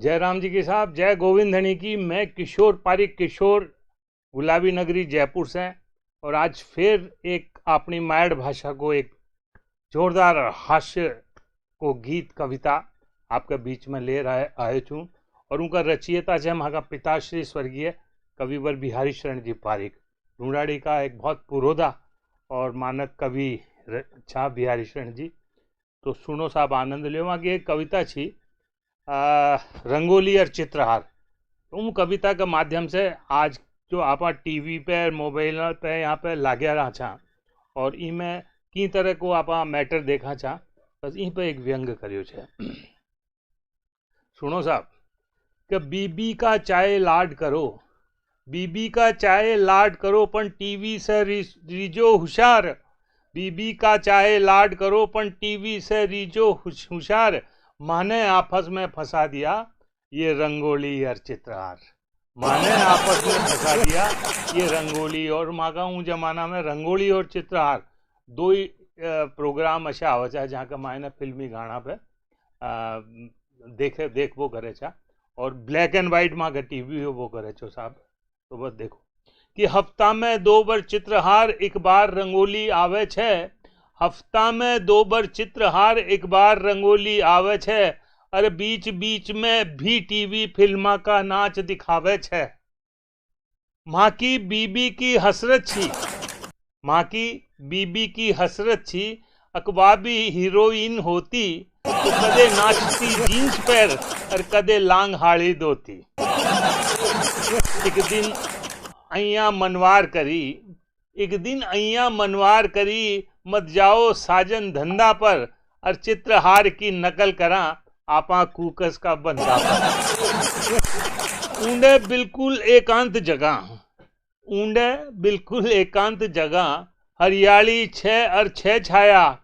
जय राम जी की साहब, जय गोविंद धनी की। मैं किशोर पारिक, किशोर, गुलाबी नगरी जयपुर से। और आज फिर एक अपनी मायड़ भाषा को एक जोरदार हास्य को गीत कविता आपके बीच में ले रहा आए छूँ। और उनका रचयिता है हमारा पिताश्री स्वर्गीय कविवर बिहारी शरण जी पारिक, ढूंढाड़ी का एक बहुत पुरोधा और मानक कवि छा बिहारी शरण जी। तो सुनो साहब, आनंद लो। वहाँ की एक कविता छी रंगोली और चित्रहार। उन कविता के माध्यम से आज जो आप टीवी पे मोबाइल पे यहाँ पे लाग्या रहा छा और इनमें की तरह को आप मैटर देखा छा, बस इन पे एक व्यंग करियो छे। सुनो साहब कि बीबी का चाय लाड करो, बीबी का चाय लाड करो पण टीवी से रीजो हुशार। बीबी का चाय लाड करो पण टीवी से रीजो हुशार। माने आपस में फंसा दिया ये रंगोली और चित्रहार। माने आपस में फंसा दिया ये रंगोली और मागाऊं जमाना में रंगोली और चित्रहार दो ही प्रोग्राम अशा आवे छे जहाँ के मायने फिल्मी गाना पे देखो करे छा। और ब्लैक एंड वाइट में के टीवी वो करे छो साहब। तो बस देखो कि हफ्ता में 2 बार चित्रहार, एक बार रंगोली आवे छे। हफ्ता में 2 बार चित्रहार, एक बार रंगोली आवे छे। अरे बीच बीच में भी टीवी फिल्मा का नाच दिखावे छे। माँ की बीबी की हसरत छी, माँ की बीबी की हसरत छी। अकबाबी हीरोइन होती तो कदे नाचती जीन्स पैर और कदे लांग हाड़ी धोती। एक दिन अइया मनवार करी, एक दिन अइया मनवार करी, मत जाओ साजन धंधा पर और चित्रहार की नकल करा आपा कूकस का बंदा पर। ऊंडे बिल्कुल एकांत जगह, ऊंडे बिल्कुल एकांत जगह, हरियाली छे और छे छाया,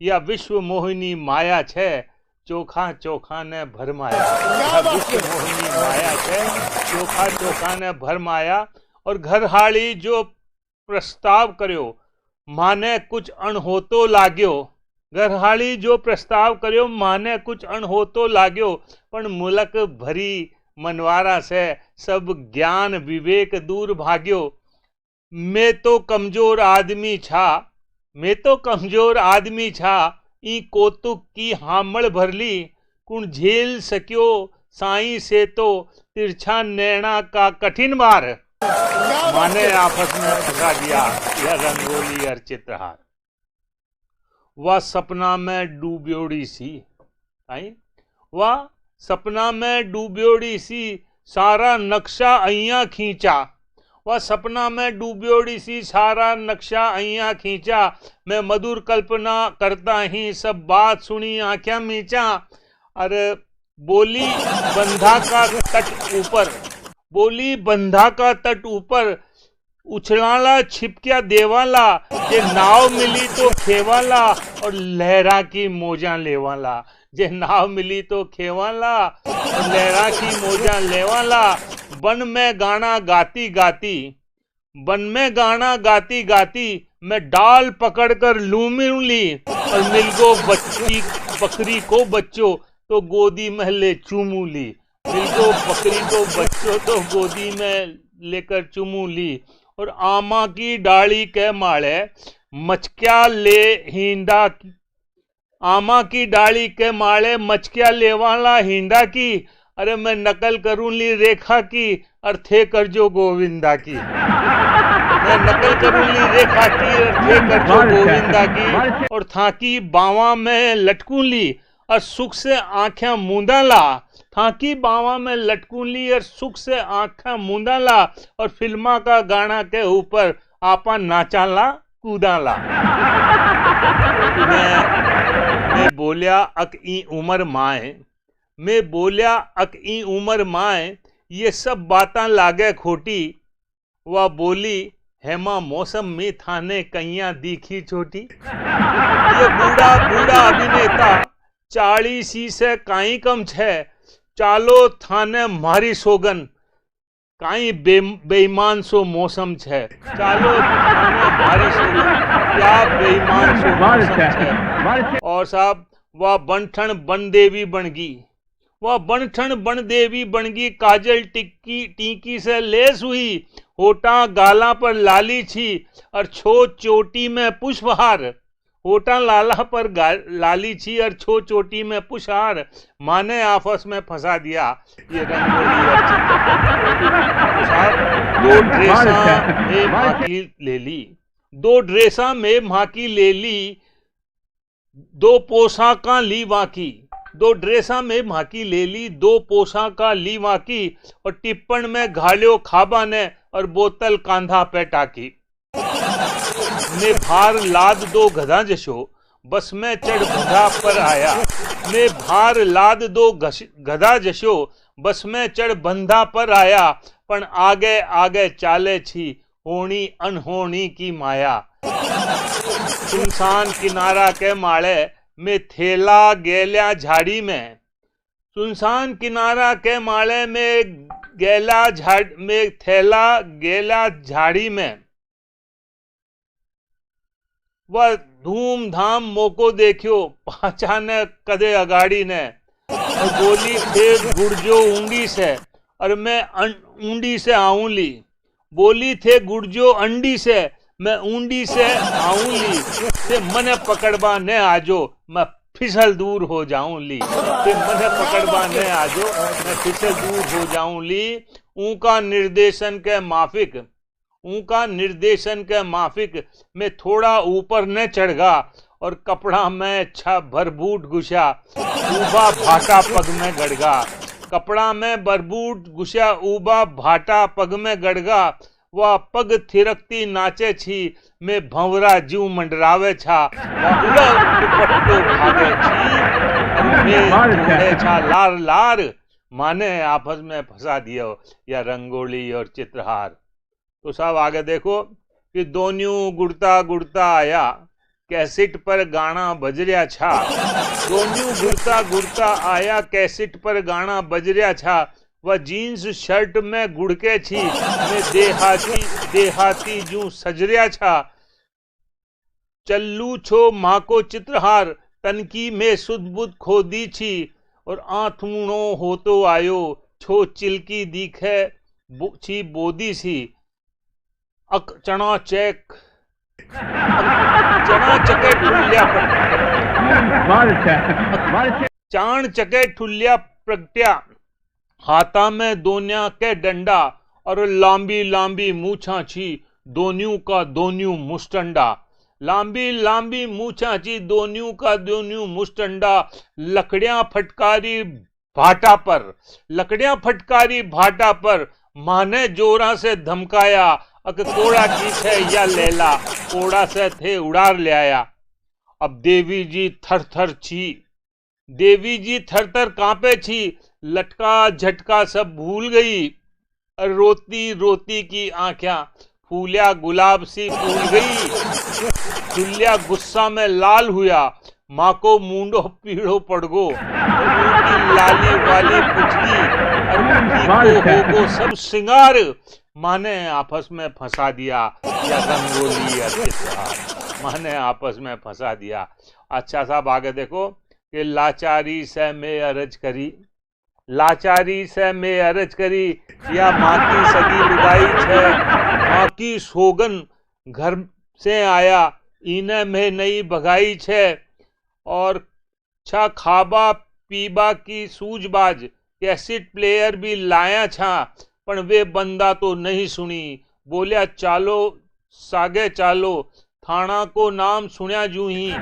या विश्व मोहिनी माया छे चोखा चोखा ने भरमाया। विश्व मोहिनी माया छे चोखा चोखा ने भरमाया। और घरहाली जो प्रस्ताव कर्यो माने कुछ अणहोतो लाग्यो। घरहाली जो प्रस्ताव कर्यो माने कुछ अणहोतो लाग्यो, पण मुलक भरी मनवारा से सब ज्ञान विवेक दूर भाग्यो। मैं तो कमजोर आदमी छा, मैं तो कमजोर आदमी छा, ई कौतुक की हामड़ भरली, कुण झेल सक्यो साई से तो तिरछा नैना का कठिन मार। माने आपस में फंसा दिया यह रंगोली और चित्रहार। वह सपना में डूब्योड़ी सी, आई वह सपना में डूब्योड़ी सी, सारा नक्शा अइया खींचा। वह सपना में डूब्योड़ी सी, सारा नक्शा अइया खींचा। मैं मधुर कल्पना करता ही सब बात सुनी आंखें मीचा। अरे बोली बंधा का तट ऊपर, बोली बंधा का तट ऊपर, उछलाला छिपकिया देवाला, जे नाव मिली तो खेवाला और लहरा की मोजा लेवाला। जे नाव मिली तो खेवाला और लहरा की मोजा लेवाला। बन में गाना गाती गाती, बन में गाना गाती गाती, मैं डाल पकड़कर लूमी ली और मिल गो बच्ची बकरी को बच्चों तो गोदी में ले चूमू ली। मिल गो बकरी को बच्चों तो गोदी में लेकर चुमू ली। और आमा की डाली के माले मचक्या ले हिंडा की, आमा की डाली के माले मचक्या लेवाला हिंडा की। अरे मैं नकल करूं ली रेखा की और थे कर जो गोविंदा की। मैं नकल करूं ली रेखा की और थे कर जो गोविंदा की। और थाकी बावा में लटकूं ली और सुख से आंखें मूंदा ला। थाकी बावा में लटकूं ली और सुख से आंखें मूंदा ला। और फिल्मा का गाना के ऊपर आपा नाचाला कूदाला। मैं बोलिया अक ई उमर माए, मैं बोलिया अक ई उमर माए, ये सब बातां लागे खोटी। वह बोली हेमा मौसम में थाने कैया दिखी छोटी। ये बूढ़ा बूढ़ा अभिनेता 40 से काई कम छे, चालो थाने मारी सोगन काई बेईमान सो मौसम छे। चालो थाने मारी सोगन क्या बेईमान सो मौसम छे। और साहब वह बनठन बन देवी बन गई, वह बनठन बन देवी बनगी काजल टिक्की टीकी से लेस हुई, होटा गाला पर लाली छी और छो चोटी में पुष्पहार। होटा लाला पर लाली छी और छो चोटी में पुष्पहार, माने आपस में फंसा दिया ये रंगोली और दो ड्रेसा में माँ की ले ली, दो ड्रेसा में माँ की ले ली, दो पोशाका ली वाकी, दो ड्रेसा में माकी ले ली, दो पोशाका ली वाकी, और टिप्पण में घालियो खाबा ने और बोतल कांधा पे टाकी। ने भार लाद दो गधा जशो, बस में चढ़ बंधा पर आया। ने भार लाद दो गधा जशो, बस में चढ़ बंधा पर आया, पण आगे आगे चाले छी होनी अनहोनी की माया। सुनसान किनारा के माळे में थेला गेल्या झाड़ी में, सुनसान किनारा के माळे में थैला गेला झाड़ी में, वह धूमधाम मोको देखियो पहचाने कदे अगाड़ी ने, और बोली थे गुर्जो ऊंडी से और मैं ऊंडी से आऊंली, बोली थे गुर्जो अंडी से मैं ऊंडी से आऊंली, ते मने पकड़वा ने आजो मैं फिसल दूर हो जाऊंली, ते मने पकड़वा ने आजो मैं फिसल दूर हो जाऊंली। उनका निर्देशन के माफिक, उनका निर्देशन के माफिक मैं थोड़ा ऊपर न चढ़गा और कपड़ा में अच्छा भरबूट घुसा ऊबा भाटा पग में गड़गा, कपड़ा में भरबूट घुसा ऊबा भाटा पग में गड़गा। वह पग थिरकती नाचे छी मैं भंवरा जीव मंडरावे छा, दुपट्टो भागे छी और मैं छा लार लार, माने आपस में फंसा दियो या रंगोली और चित्रहार। तो साहब आगे देखो कि दोन्यू गुड़ता गुड़ता आया कैसेट पर गाना बज रहा छा, दोन्यू गुड़ता गुड़ता आया कैसेट पर गाना बज रहा छा, वह जीन्स शर्ट में गुड़के छी मैं देहाती जू सजरिया छा। चल्लू छो माँ को चित्रहार तनकी में सुध बुध खोदी छी, और आठमूणो होतो आयो छो चिलकी दिखे छी बोदी सी। चना चके ठुल्ल्या चाण चके ठुल्ल्या प्रगट्या, हाथा में दोन्या के डंडा और लांबी लांबी मूछा छी दोन्यू का दोन्यू मुस्टंडा, लांबी लांबी मूछा छी दोन्यू का दोन्यू मुस्टंडा। लकड़ियां फटकारी भाटा पर, लकड़ियां फटकारी भाटा पर, माने जोरा से धमकाया अक कोड़ा की थे या लेला, कोड़ा से थे उड़ार ले आया। अब देवी जी थर थर छी, देवी जी थर थर कांपे छी, लटका झटका सब भूल गई, रोती रोती की आंखें फूलिया गुलाब सी फूल गई। दुल्या गुस्सा में लाल हुआ, माँ को मुंडो पीड़ो पड़ गो, लाली वाली पुछगी और सब सिंगार, माने आपस में फंसा दिया या रंगोली या चित्रहार, माने आपस में फंसा दिया। अच्छा साहब आगे देखो कि लाचारी से मैं अर्ज करी, लाचारी से मैं अर्ज करी या माँ की सगी लुगाई छे, माँ की सोगन घर से आया इने में नहीं भगाई छे, और छा खाबा पीबा की सूझबाज कैसेट प्लेयर भी लाया छा, पण वे बंदा तो नहीं सुनी, बोलिया चालो सागे चालो, थाना को नाम सुनिया जू ही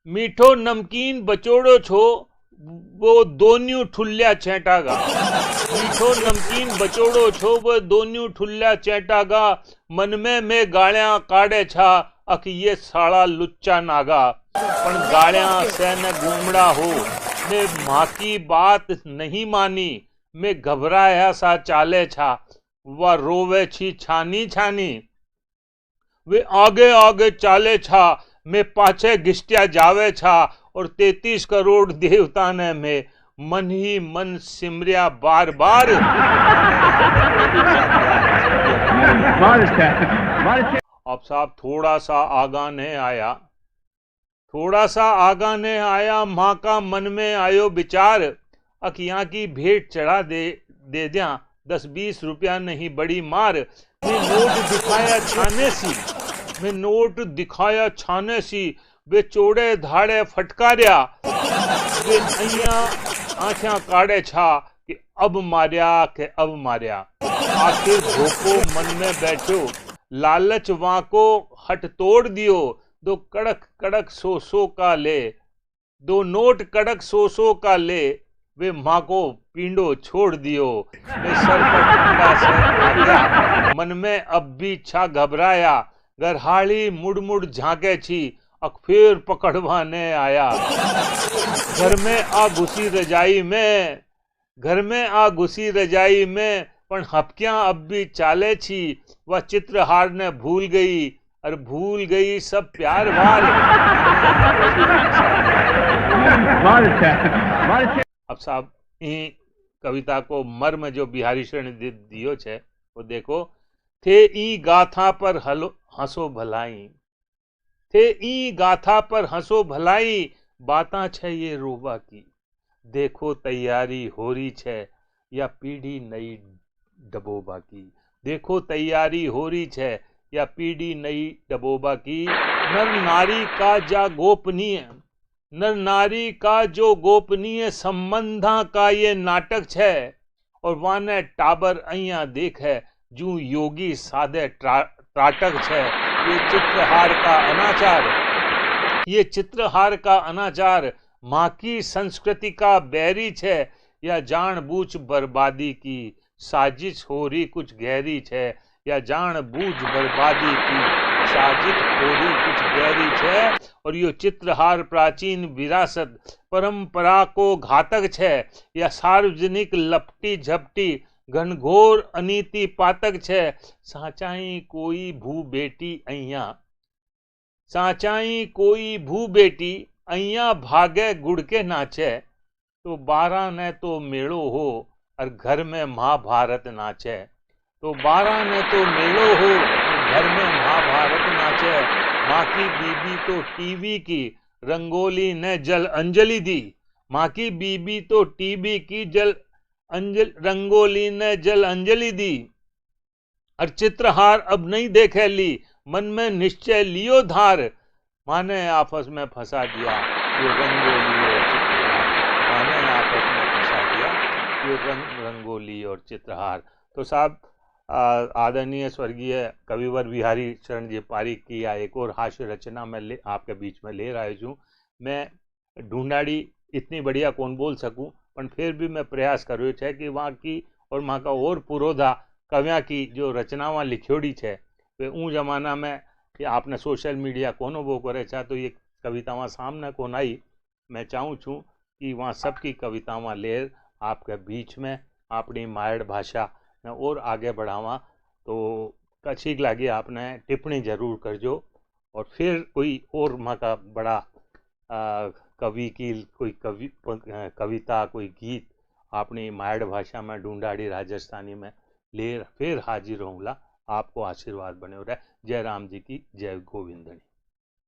मीठो नमकीन बचोड़ो छो वो दोन्यू ठुल्ल्या चेटागा, मीठो नमकीन बचोड़ो छो वो दोन्यू ठुल्ल्या चेटागा, मन में मैं गालियां काढ़े छा अख ये साला लुच्चा नागा, पण गालियां से न घूमड़ा हो, मैं माँ की बात नहीं मानी, मैं घबराया सा चाले छा, वह रोवे छी छानी छानी, वे आगे आगे चाले छा, मैं पाछे घिस्टिया जावे छा, और 33 करोड़ देवता ने मैं मन ही मन सिमरिया बार बार। अब साहब थोड़ा सा आगा ने आया, थोड़ा सा आगा ने आया माँ का मन में आयो विचार, अखियाँ की भेंट चढ़ा दे दिया 10-20 रुपया नहीं बड़ी मार। मैं नोट दिखाया छाने सी, मैं नोट दिखाया छाने सी, वे चोड़े धाड़े फटकारिया, वे अइया आँखें काड़े छा कि अब मारिया के अब मारिया। आखिर भोको मन में बैठो, लालच वहां को हट तोड़ दियो, दो कड़क कड़क सो का ले, दो नोट कड़क सो का ले, वे माँ को पींडो छोड़ दियो। वे सर पर ठंडा सर आ गया, मन में अब भी छा घबराया, गरहाड़ी मुड़ मुड़ झांके छी, अक फिर पकड़वाने आया। घर में आ घुसी रजाई में, घर में आ घुसी रजाई में, पण हपकियां अब भी चाले छी, वह चित्रहार ने भूल गई, और भूल गई सब प्यार वार। अब साहब ई कविता को मर्म जो बिहारी शरण ने दियो छे वो देखो। थे ई गाथा पर हंसो भलाई, थे ई गाथा पर हंसो भलाई, बाता छे ये रोबा की, देखो तैयारी हो रही छे या पीढ़ी नई डबोबा की, देखो तैयारी हो रही छे या पीढ़ी नई डबोबा की। नर नारी का जा गोपनीय, नर नारी का जो गोपनीय संबंधा का ये नाटक छे, और वाने टाबर अइया देख है जू योगी सादे त्राटक छे। ये चित्रहार का अनाचार, ये चित्रहार का अनाचार माँ की संस्कृति का बैरी छे, या जानबूझ बर्बादी की साजिश हो रही कुछ गहरी छे, या जानबूझ बर्बादी की साजिश हो रही कुछ गहरी छे। और यो चित्रहार प्राचीन विरासत परंपरा को घातक छे, या सार्वजनिक लपटी झपटी घनघोर अनीति पातक छे। साचाई कोई भू बेटी अइया, साचाई कोई भू बेटी अइया भागे गुड़ के नाचे, तो 12 ने तो मेड़ो हो और घर में महाभारत नाचे, तो 12 ने तो मेड़ो हो घर में महाभारत नाचे। माँ की बीबी तो टीवी की रंगोली ने जल अंजलि दी, माँ की बीबी तो टीवी की रंगोली ने जल अंजलि दी। और चित्रहार अब नहीं देखे ली, मन में निश्चय लियो धार, माने आपस में फंसा दिया ये रंगोली और चित्रहार, माने आपस में फंसा दिया ये रंगोली और चित्रहार। तो साहब आदरणीय स्वर्गीय कविवर बिहारी शरण जी पारीक की या एक और हास्य रचना में आपके बीच में ले रहा हूँ। मैं ढूंढाड़ी इतनी बढ़िया कौन बोल सकूं, पर फिर भी मैं प्रयास करूँ है कि वहाँ की और वहाँ का और पुरोधा कविया की जो रचनावां लिखोड़ी है वे ऊँ जमाना में कि आपने सोशल मीडिया कोनो वो करे छा, तो ये कवितावां सामने कौन आई। मैं चाहूँ छूँ कि वहाँ सबकी कवितावां लेर आपके बीच में अपनी मायड़ भाषा ने और आगे बढ़ावा। तो अच्छी लगी आपने टिप्पणी जरूर करजो, और फिर कोई और माँ का बड़ा कवि की कोई कविता कोई गीत अपनी मायड़ भाषा में ढूंढाड़ी राजस्थानी में ले फिर हाजिर होऊंगा। आपको आशीर्वाद बने रहे। जय राम जी की जय गोविंदनी।